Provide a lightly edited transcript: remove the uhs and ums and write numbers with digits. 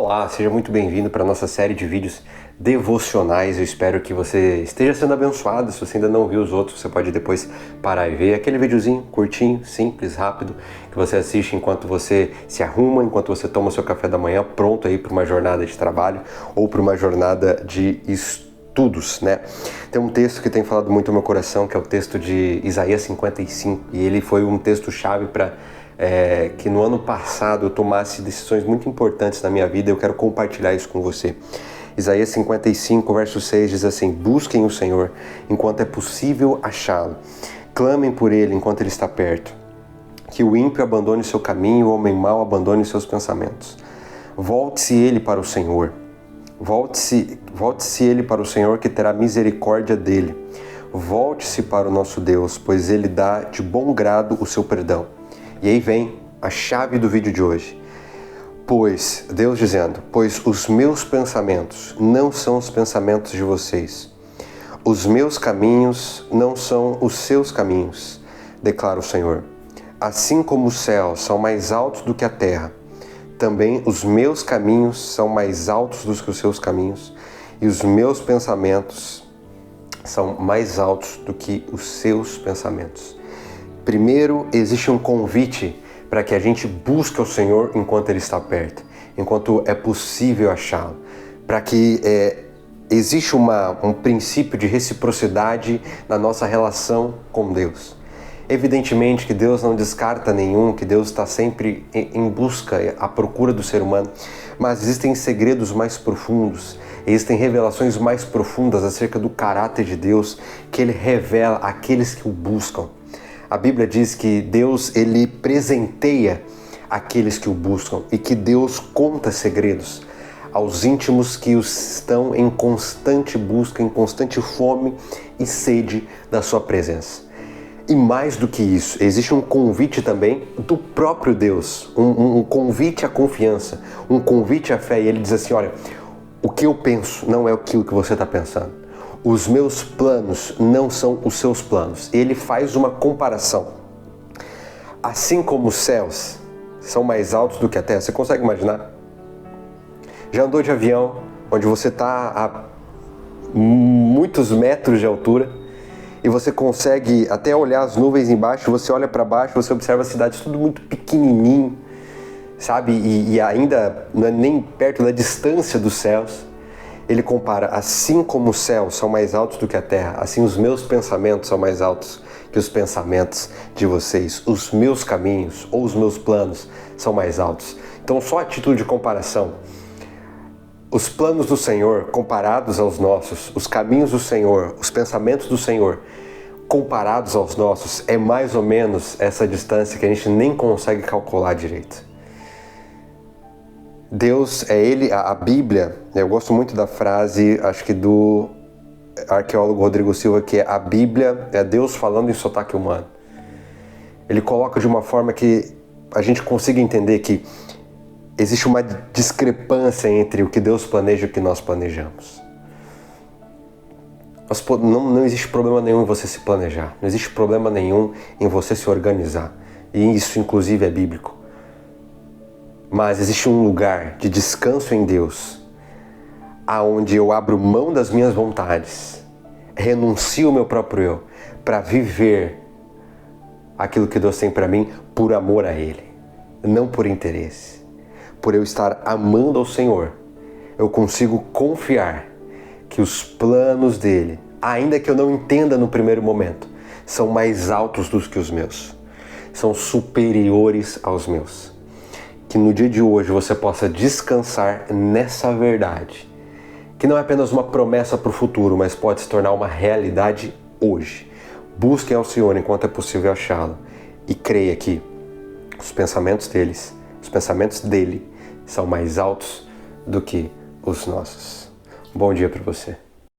Olá, seja muito bem-vindo para a nossa série de vídeos devocionais. Eu espero que você esteja sendo abençoado. Se você ainda não viu os outros, você pode depois parar e ver aquele videozinho curtinho, simples, rápido, que você assiste enquanto você se arruma, enquanto você toma o seu café da manhã, pronto aí para uma jornada de trabalho ou para uma jornada de estudos, né? Tem um texto que tem falado muito no meu coração, que é o texto de Isaías 55, e ele foi um texto-chave para que no ano passado eu tomasse decisões muito importantes na minha vida. Eu quero compartilhar isso com você. Isaías 55, verso 6 diz assim: busquem o Senhor enquanto é possível achá-lo, clamem por Ele enquanto Ele está perto. Que o ímpio abandone seu caminho, o homem mau abandone seus pensamentos. Volte-se ele para o Senhor, volte-se ele para o Senhor, que terá misericórdia dele. Volte-se para o nosso Deus, pois Ele dá de bom grado o seu perdão. E aí vem a chave do vídeo de hoje. Pois, Deus dizendo, pois os meus pensamentos não são os pensamentos de vocês. Os meus caminhos não são os seus caminhos, declara o Senhor. Assim como os céus são mais altos do que a terra, também os meus caminhos são mais altos do que os seus caminhos, e os meus pensamentos são mais altos do que os seus pensamentos. Primeiro, existe um convite para que a gente busque o Senhor enquanto Ele está perto, enquanto é possível achá-lo, para que existe um princípio de reciprocidade na nossa relação com Deus. Evidentemente que Deus não descarta nenhum, que Deus está sempre em busca, à procura do ser humano, mas existem segredos mais profundos, existem revelações mais profundas acerca do caráter de Deus que Ele revela àqueles que o buscam. A Bíblia diz que Deus, Ele presenteia aqueles que o buscam e que Deus conta segredos aos íntimos que estão em constante busca, em constante fome e sede da sua presença. E mais do que isso, existe um convite também do próprio Deus, um convite à confiança, um convite à fé. E Ele diz assim, olha, o que eu penso não é aquilo que você está pensando. Os meus planos não são os seus planos. Ele faz uma comparação. Assim como os céus são mais altos do que a terra, você consegue imaginar? Já andou de avião, onde você está a muitos metros de altura e você consegue até olhar as nuvens embaixo, você olha para baixo, você observa as cidades tudo muito pequenininho, sabe? E ainda não é nem perto da distância dos céus. Ele compara, assim como os céus são mais altos do que a terra, assim os meus pensamentos são mais altos que os pensamentos de vocês. Os meus caminhos ou os meus planos são mais altos. Então, só a título de comparação, os planos do Senhor comparados aos nossos, os caminhos do Senhor, os pensamentos do Senhor comparados aos nossos, é mais ou menos essa distância que a gente nem consegue calcular direito. Deus é Ele, a Bíblia, eu gosto muito da frase, acho que do arqueólogo Rodrigo Silva, que é: a Bíblia é Deus falando em sotaque humano. Ele coloca de uma forma que a gente consiga entender que existe uma discrepância entre o que Deus planeja e o que nós planejamos. Não existe problema nenhum em você se planejar, não existe problema nenhum em você se organizar, e isso inclusive é bíblico. Mas existe um lugar de descanso em Deus, aonde eu abro mão das minhas vontades, renuncio ao meu próprio eu, para viver aquilo que Deus tem para mim por amor a Ele, não por interesse. Por eu estar amando ao Senhor, eu consigo confiar que os planos dEle, ainda que eu não entenda no primeiro momento, são mais altos do que os meus, são superiores aos meus. Que no dia de hoje você possa descansar nessa verdade, que não é apenas uma promessa para o futuro, mas pode se tornar uma realidade hoje. Busquem ao Senhor enquanto é possível achá-lo e creia que os pensamentos dele são mais altos do que os nossos. Bom dia para você.